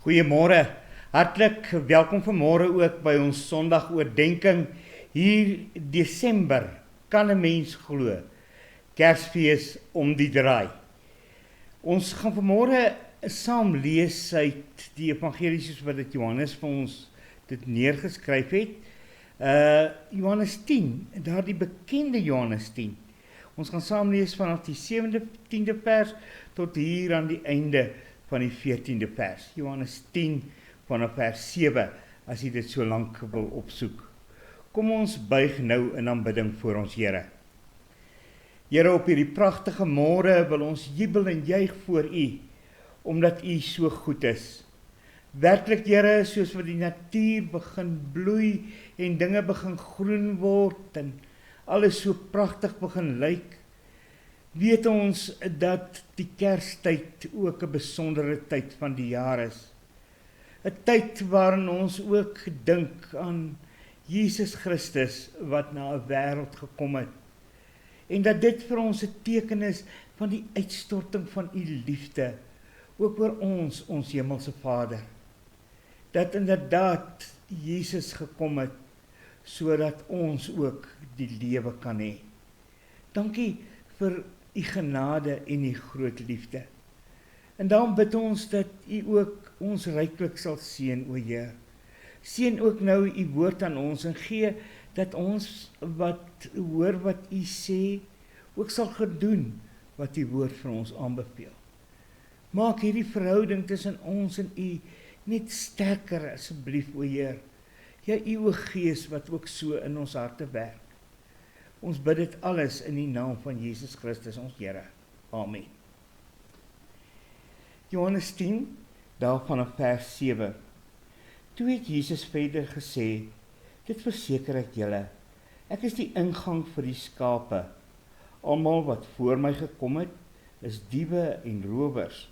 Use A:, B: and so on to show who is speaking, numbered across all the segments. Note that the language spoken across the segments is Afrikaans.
A: Goeiemôre, hartlik welkom vanmôre ook by ons Sondagoordenking hier Desember, kan 'n mens glo, Kersfees om die draai. Ons gaan vanmôre saam lees uit die evangelie soos wat dit Johannes vir ons dit neergeskryf het. Johannes 10, daardie bekende Johannes 10. Ons gaan saam lees vanaf die 10de vers tot hier aan die einde van die 14de vers. Johannes 10 vanaf vers 7, as jy dit so lank wil opsoek. Kom ons buig nou in aanbidding voor ons Here. Here, op hierdie pragtige môre wil ons jubel en juig voor U, omdat U so goed is. Werklik, Here, soos wat die natuur begin bloei en dinge begin groen word en alles so pragtig begin lyk, weet ons dat die Kerstyd ook 'n besondere tyd van die jaar is. 'n Tyd waarin ons ook dink aan Jesus Christus wat na 'n wêreld gekom het. En dat dit vir ons 'n teken is van die uitstorting van U liefde, ook oor ons hemelse Vader. Dat inderdaad Jesus gekom het, sodat ons ook die lewe kan hê. Dankie vir U genade en U groot liefde. En daarom bid ons dat U ook ons ryklik sal seën, o Heer. Seën ook nou U woord aan ons en gee dat ons wat hoor wat U sê, ook sal gedoen wat U woord vir ons aanbeveel. Maak hierdie verhouding tussen ons en U net sterker asseblief, o Heer. Ja, U o Gees wat ook so in ons harte werk. Ons bid dit alles in die naam van Jesus Christus, ons Here. Amen. Johannes 10, daarvan vers 7. Toe het Jesus verder gesê, dit verseker ek julle, ek is die ingang vir die skape. Almal wat voor my gekom het, is diewe en rowers.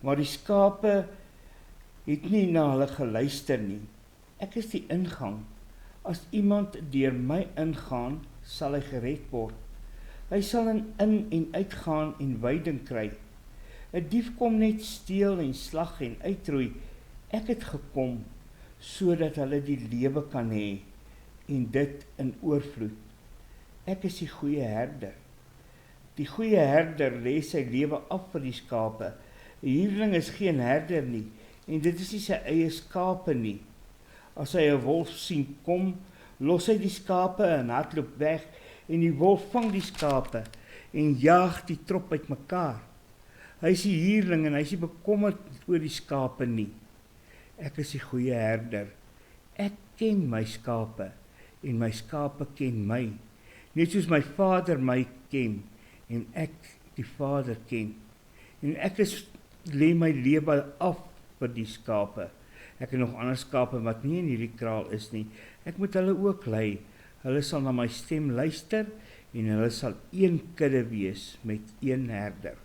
A: Maar die skape het nie na hulle geluister nie. Ek is die ingang. As iemand deur my ingaan, sal hy gered word. Hy sal in en uitgaan en veiding kry. 'n Dief kom net steel en slag en uitroei. Ek het gekom sodat hulle die lewe kan hê en dit in oorvloed. Ek is die goeie herder. Die goeie herder lê sy lewe af vir die skape. 'n Huurling is geen herder nie en dit is nie sy eie skape nie. As hy 'n wolf sien kom, los hy die skape en hardloop weg, en die wolf vang die skape en jaag die trop uitmekaar. Hy is die huurling en hy is nie bekommerd oor die skape nie. Ek is die goeie herder. Ek ken my skape en my skape ken my. Net soos my Vader my ken en ek die Vader ken. En ek lê my lewe af vir die skape. Ek het nog ander skape wat nie in hierdie kraal is nie. Ek moet hulle ook lei. Hulle sal na my stem luister en hulle sal een kudde wees met een herder.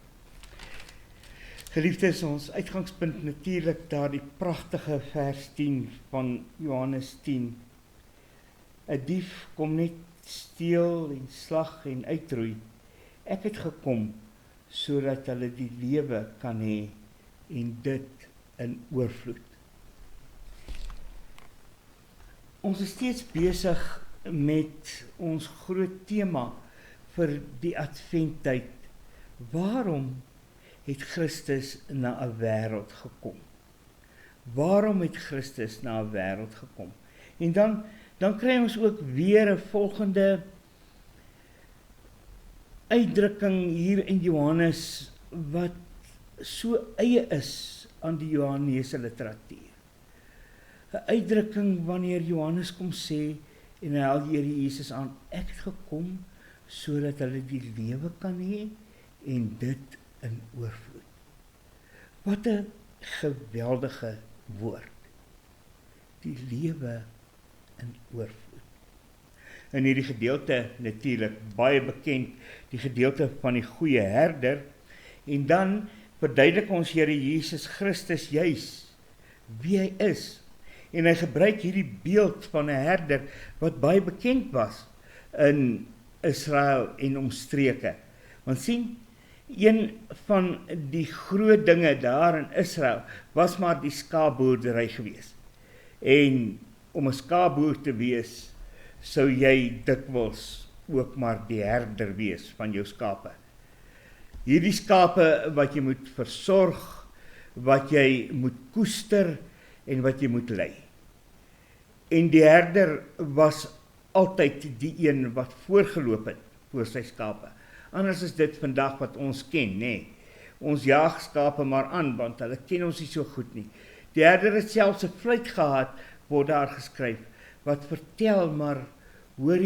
A: Geliefdes, ons uitgangspunt natuurlik daardie pragtige vers 10 van Johannes 10. 'n Dief kom net steel en slag en uitroei. Ek het gekom sodat hulle die lewe kan hê en dit in oorvloed. Ons is steeds besig met ons groot tema vir die adventtyd. Waarom het Christus na 'n wêreld gekom? Waarom het Christus na 'n wêreld gekom? En dan kry ons ook weer 'n volgende uitdrukking hier in Johannes wat so eie is aan die Johannese literatuur. 'n Uitdrukking wanneer Johannes kom sê en hy haal die Here Jesus aan, ek het gekom sodat hulle die lewe kan hê en dit in oorvloed. Wat 'n geweldige woord. Die lewe in oorvloed. In hierdie gedeelte natuurlik baie bekend, die gedeelte van die goeie herder, en dan verduidelik ons Here Jesus Christus juis wie hy is. En hy gebruik hierdie beeld van 'n herder wat baie bekend was in Israel en omstreke. Want sien, Een van die groot dinge daar in Israel was maar die skaapboerdery gewees. En om 'n skaapboer te wees, sou jy dikwels ook maar die herder wees van jou skape. Hierdie skape wat jy moet versorg, wat jy moet koester en wat jy moet lei. En die herder was altyd die een wat voorgeloop het voor sy skape. Anders is dit vandag wat ons ken, nê. Ons jaag skape maar aan, want hulle ken ons nie so goed nie. Die herder het selfs 'n fluit gehad, word daar geskryf, wat vertel maar, hoor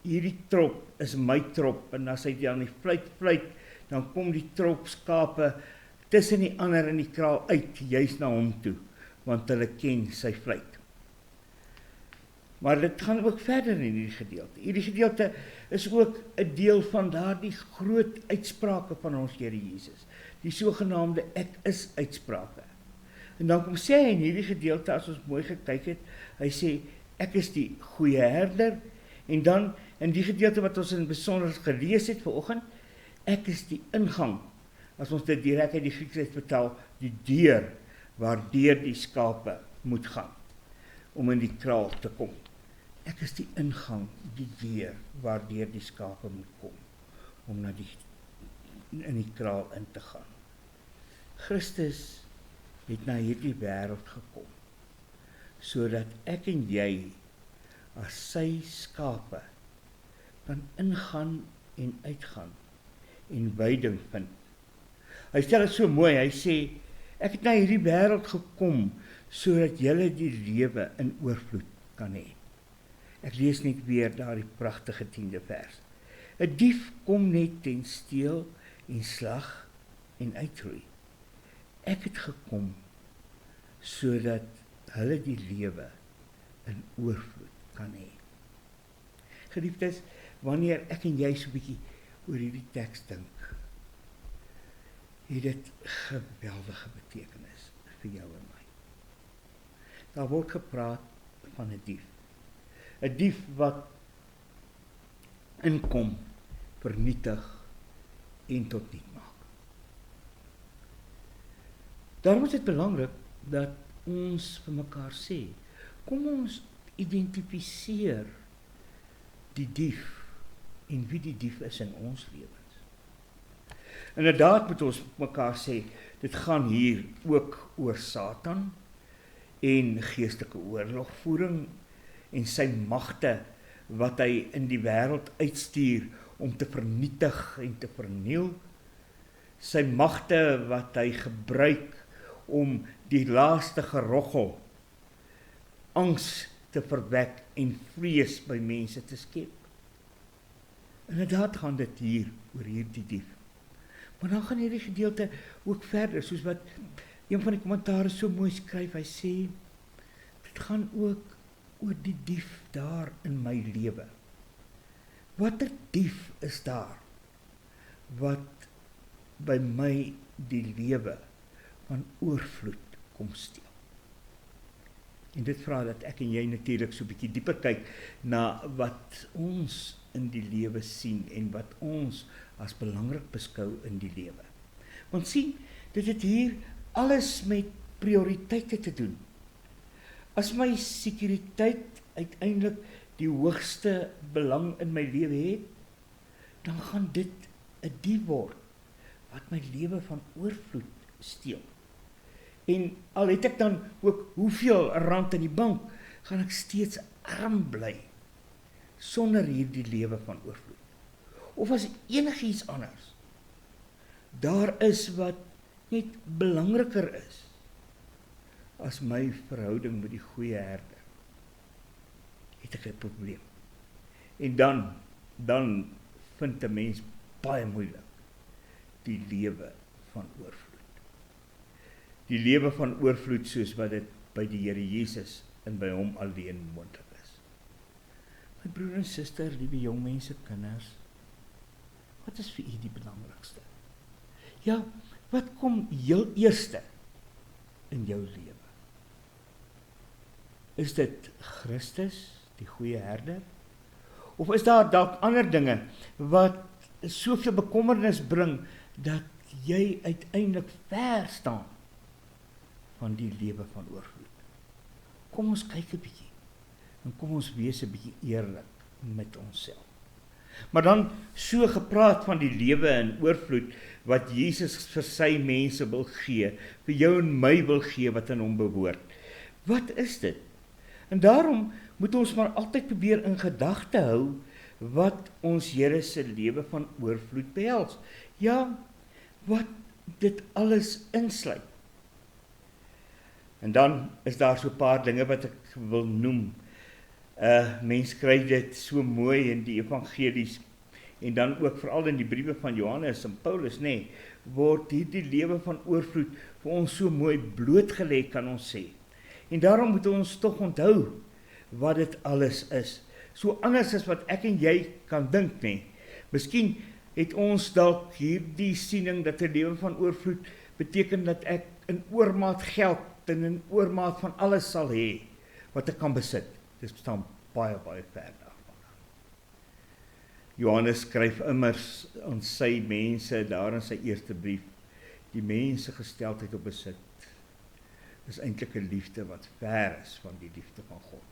A: hierdie trop is my trop, en as hy dan die fluit, dan kom die trop skape tussen die ander in die kraal uit, juis na hom toe, want hulle ken sy fluit. Maar dit gaan ook verder in hierdie gedeelte. Hierdie gedeelte is ook 'n deel van daardie groot uitsprake van ons Here Jesus, die sogenaamde ek is uitsprake. En dan kom sê hy in hierdie gedeelte, as ons mooi gekyk het, hy sê, ek is die goeie herder, en dan in die gedeelte wat ons in besonder gelees het vanoggend, ek is die ingang, as ons dit direk uit die Grieks vertaal, die deur, waardeur die skape moet gaan, om in die kraal te kom. Ek is die ingang, die deur, waardeur die skape moet kom, om in die kraal in te gaan. Christus het na hierdie wêreld gekom, sodat ek en jy, as sy skape, kan ingaan en uitgaan, en weiding vind. Hy stel dit so mooi, hy sê, ek het na hierdie wêreld gekom, sodat julle die lewe in oorvloed kan hê. Ek lees net weer daar die pragtige 10de vers. 'n Dief kom net ten steel en slag en uitroei. Ek het gekom, sodat hulle die lewe in oorvloed kan hê. Geliefdes, wanneer ek en jy so 'n bietjie oor hierdie teks dink, het dit geweldige betekenis vir jou en my. Daar word gepraat van 'n dief. 'n Dief wat inkom, vernietig en tot niet maak. Daarom is dit belangrik dat ons vir mekaar sê, kom ons identifiseer die dief en wie die dief is in ons lewens. Inderdaad moet ons mekaar sê, dit gaan hier ook oor Satan en geestelike oorlogvoering en sy magte wat hy in die wêreld uitstuur om te vernietig en te verniel. Sy magte wat hy gebruik om die laaste geroggel, angs te verwek en vrees by mense te skep. Inderdaad gaan dit hier oor hierdie dief. Maar dan gaan hierdie gedeelte ook verder, soos wat een van die kommentare so mooi skryf, hy sê, dit gaan ook oor die dief daar in my lewe. Watter dief is daar, wat by my die lewe van oorvloed kom steel? En dit vra dat ek en jy natuurlik so 'n bietjie dieper kyk na wat ons in die lewe sien en wat ons as belangrik beskou in die lewe. Want sien, dit het hier alles met prioriteite te doen. As my sekuriteit uiteindelik die hoogste belang in my lewe het, dan gaan dit 'n dief word wat my lewe van oorvloed steel. En al het ek dan ook hoeveel rand in die bank, gaan ek steeds arm bly sonder hierdie lewe van oorvloed. Of as enigiets anders daar is wat net belangriker is as my verhouding met die goeie herder, het ek 'n probleem. En dan vind 'n mens baie moeilik die lewe van oorvloed. Die lewe van oorvloed soos wat dit by die Here Jesus en by hom alleen moontlik is. My broer en suster, liewe jong mense, kinders, wat is vir u die belangrikste? Ja, wat kom heel eerste in jou lewe? Is dit Christus, die goeie herder? Of is daar dalk ander dinge wat soveel bekommernis bring, dat jy uiteindelik ver staan van die lewe van oorvloed. Kom ons kyk 'n bietjie, en kom ons wees 'n bietjie eerlik met onsself. Maar dan so gepraat van die lewe in oorvloed, wat Jesus vir sy mense wil gee, vir jou en my wil gee, wat aan hom behoort. Wat is dit? En daarom moet ons maar altyd probeer in gedagte hou, wat ons Here se lewe van oorvloed behels. Ja, wat dit alles insluit. En dan is daar so 'n paar dinge wat ek wil noem. Mens kry dit so mooi in die evangelies, en dan ook veral in die briewe van Johannes en Paulus, word hierdie lewe van oorvloed vir ons so mooi blootgelê, kan ons sê. En daarom moet ons tog onthou wat dit alles is. So anders as wat ek en jy kan dink, Miskien het ons dalk hierdie siening dat 'n lewe van oorvloed beteken dat ek in oormaat geld en in oormaat van alles sal hê wat ek kan besit. Dit staan baie ver daarvan. Johannes skryf immers aan sy mense daar in sy eerste brief, die mense gesteldheid op besit is eintlik 'n liefde wat ver is van die liefde van God.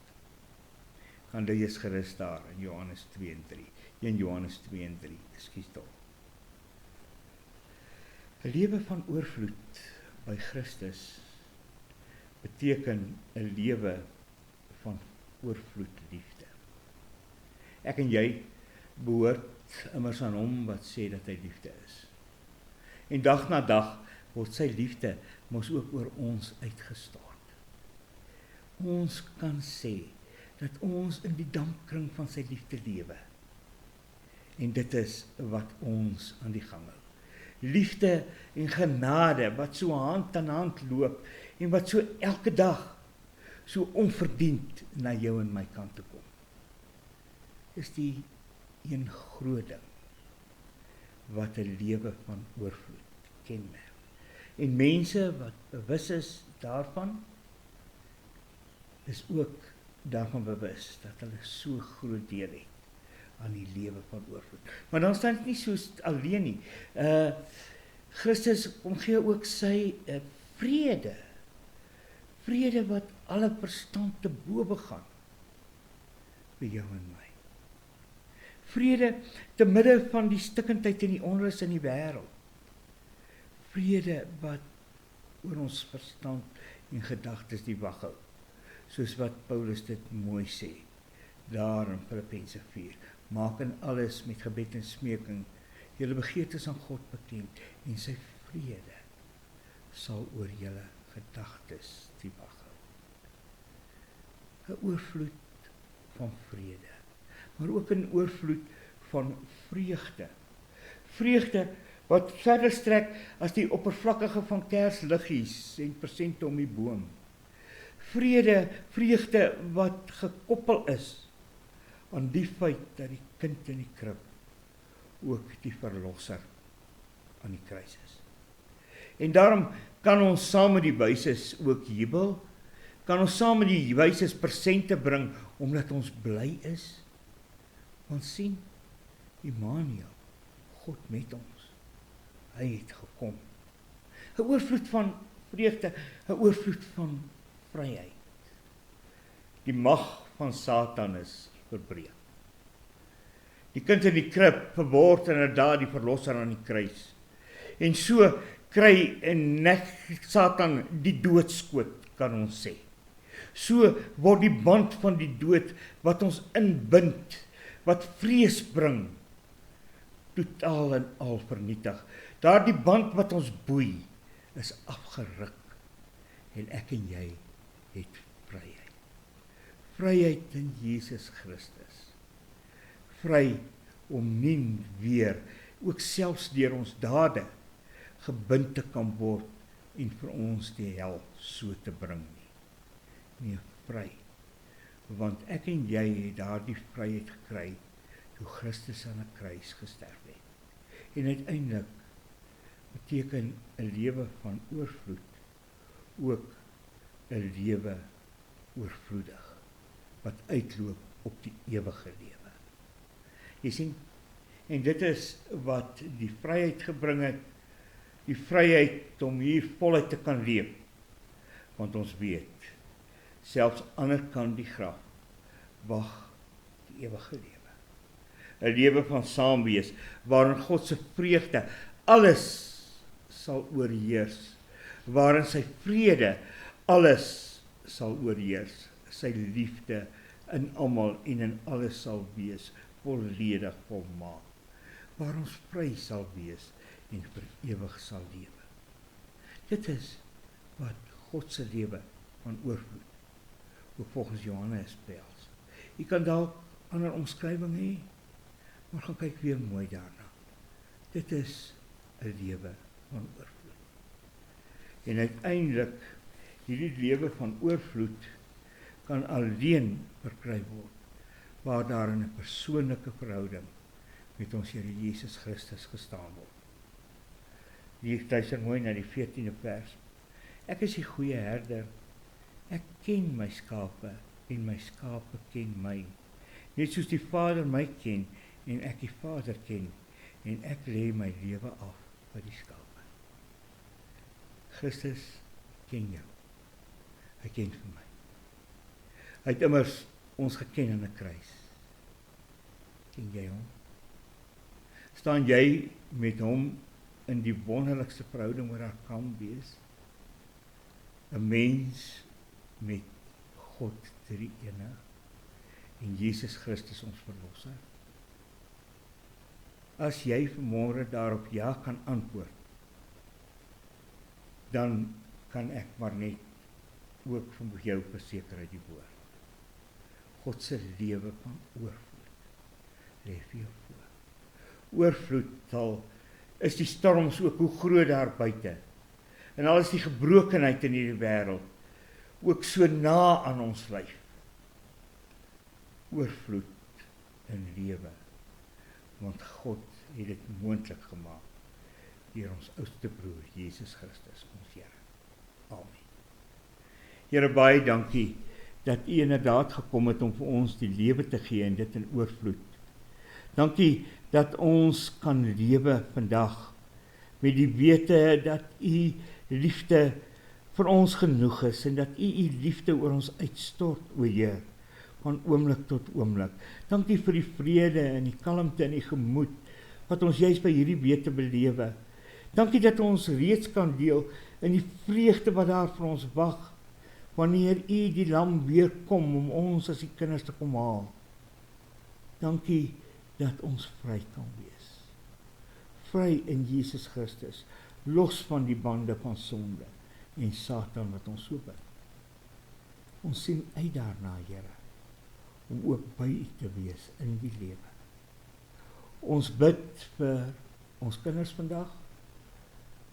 A: Gaan lees gerus daar in Johannes 2 en 3. 1 Johannes 2 en 3, ekskuus tog. 'n Lewe van oorvloed by Christus beteken 'n lewe van oorvloed liefde. Ek en jy behoort immers aan hom wat sê dat hy liefde is. En dag na dag word sy liefde mos ook oor ons uitgestort. Ons kan sê dat ons in die dampkring van sy liefde lewe. En dit is wat ons aan die gang hou. Liefde en genade wat so hand aan hand loop en wat so elke dag so onverdiend na jou en my kant toe kom. Is die een groot ding wat 'n lewe van oorvloed kenmerk. En mense wat bewus is daarvan, is ook daarvan bewus dat hulle so groot deel het aan die lewe van oorvloed. Maar dan staan dit nie so alleen nie. Christus kom gee ook sy vrede. Vrede wat alle verstand te bowe gaan vir jou en my. Vrede te midde van die stikkindheid en die onrus in die wêreld. Vrede wat oor ons verstand en gedagtes die wag hou. Soos wat Paulus dit mooi sê, daar in Filippense 4. Maak in alles met gebed en smeking julle begeertes aan God bekend, en sy vrede sal oor julle gedagtes die wag hou. 'n Oorvloed van vrede, maar ook 'n oorvloed van vreugde. Vreugde wat verder strek as die oppervlakkige van kersliggies en persente om die boom. Vreugde wat gekoppel is aan die feit dat die kind in die krib ook die verlosser aan die kruis is. En daarom kan ons saam met die wyses ook jubel, kan ons saam met die wyses persente bring, omdat ons bly is. Want sien, Immanuel, God met ons, hy het gekom. 'n Oorvloed van vreugde, 'n oorvloed van vryheid. Die mag van Satan is verbreek. Die kind in die krib verword inderdaad die verlosser aan die kruis. En so kry Satan die doodskoot, kan ons sê. So word die band van die dood wat ons inbind, wat vrees bring, totaal en al vernietig. Daardie band wat ons boei, is afgeruk. En ek en jy het vryheid. Vryheid in Jesus Christus. Vry om nie weer, ook selfs deur ons dade, gebind te kan word en vir ons die hel so te bring nie. Nee, vry. Want ek en jy het daardie vryheid gekry toe Christus aan 'n kruis gesterf het. En uiteindelik beteken 'n lewe van oorvloed ook 'n lewe oorvloedig wat uitloop op die ewige lewe. Jy sien, En dit is wat die vryheid gebring het, die vryheid om hier voluit te kan leef. Want ons weet, selfs aan die ander kant die graf, wag die ewige lewe. 'n Lewe van saam wees, waarin God se vreugde alles sal oorheers, waarin sy vrede alles sal oorheers, sy liefde in almal en in alles sal wees, volledig volmaak, waar ons vry sal wees en vir ewig sal lewe. Dit is wat God se lewe van oorvloed, ook volgens Johannes behels. Jy kan dalk ander omskrywing hê, maar gaan kyk weer mooi daarna. Dit is 'n lewe van oorvloed. En uiteindelik, hierdie lewe van oorvloed kan alleen verkry word, waar daar in 'n persoonlike verhouding met ons Here Jesus Christus gestaan word. Hier luister mooi na die 14de vers. Ek is die goeie herder. Ek ken my skape en my skape ken my. Net soos die Vader my ken en ek die Vader ken en ek lê my lewe af vir die skape. Christus ken jou. Hy ken vir my. Hy het immers ons geken aan 'n kruis. Ken jy hom? Staan jy met hom in die wonderlikste verhouding wat daar kan wees? 'n Mens met God drie ene en Jesus Christus ons verlosser. As jy vanmôre daarop ja kan antwoord, dan kan ek maar net ook vir jou verseker uit die woord. God se lewe van oorvloed lê vir jou voor. Oorvloed is die storms ook hoe groot daar buite. En al is die gebrokenheid in hierdie wêreld ook so na aan ons lyf. Oorvloed in lewe. Want God het dit moontlik gemaak deur ons oudste broer Jesus Christus, ons Here. Amen. Here, baie dankie dat U inderdaad gekom het om vir ons die lewe te gee en dit in oorvloed. Dankie dat ons kan lewe vandag met die wete dat U liefde vir ons genoeg is en dat U liefde oor ons uitstort, o Heer, van oomblik tot oomblik. Dankie vir die vrede en die kalmte in die gemoed wat ons juist by hierdie wete belewe. Dankie dat ons reeds kan deel in die vreugde wat daar vir ons wag wanneer U die lam weer kom om ons as die kinders te kom haal. Dankie dat ons vry kan wees. Vry in Jesus Christus, los van die bande van sonde en Satan wat ons so bind. Ons sien uit daarna, Here, om ook by U te wees in die lewe. Ons bid vir ons kinders vandag,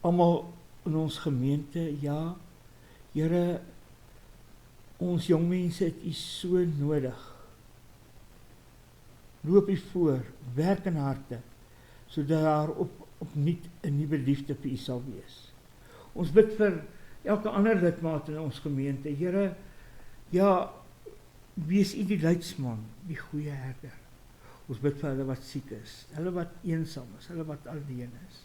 A: almal in ons gemeente, ja, Here, ons jong mense het U so nodig. Loop U voor, werk in harte, sodat daar opnuut 'n nuwe liefde vir U sal wees. Ons bid vir elke ander lidmaat in ons gemeente. Here, ja, wees U die leidsman, die goeie herder. Ons bid vir hulle wat siek is, hulle wat eensaam is, hulle wat alleen is.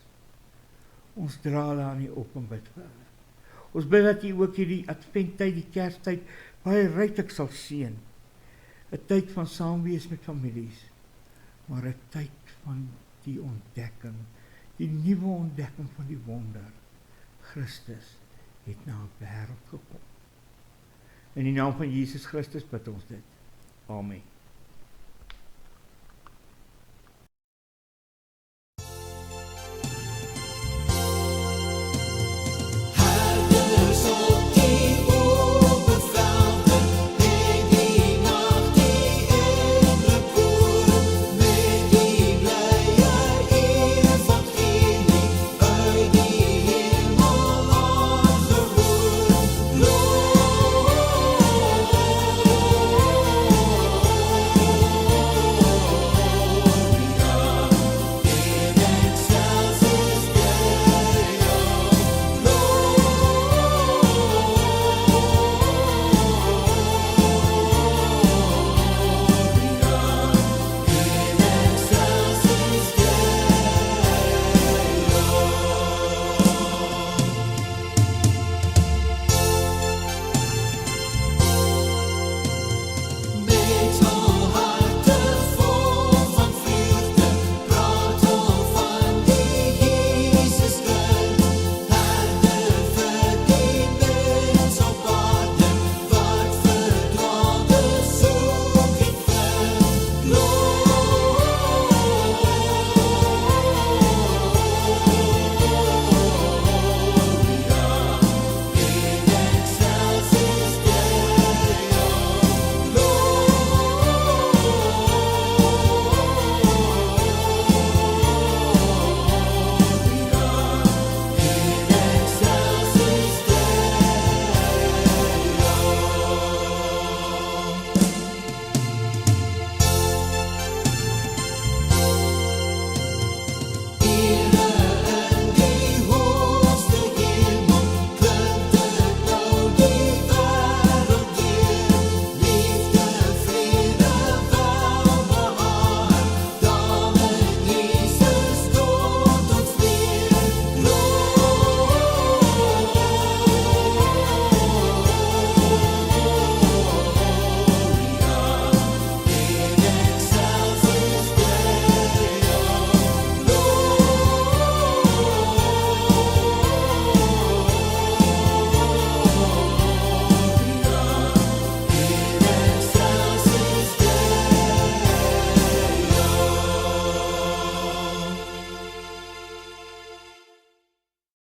A: Ons dra hulle aan U op en bid vir hulle. Ons bid dat U ook hierdie adventtyd, die Kerstyd, baie ryklik sal seën. 'n Tyd van saamwees met families, maar 'n tyd van die ontdekking, die nuwe ontdekking van die wonder. Christus het na 'n wêreld gekom. In die naam van Jesus Christus bid ons dit. Amen.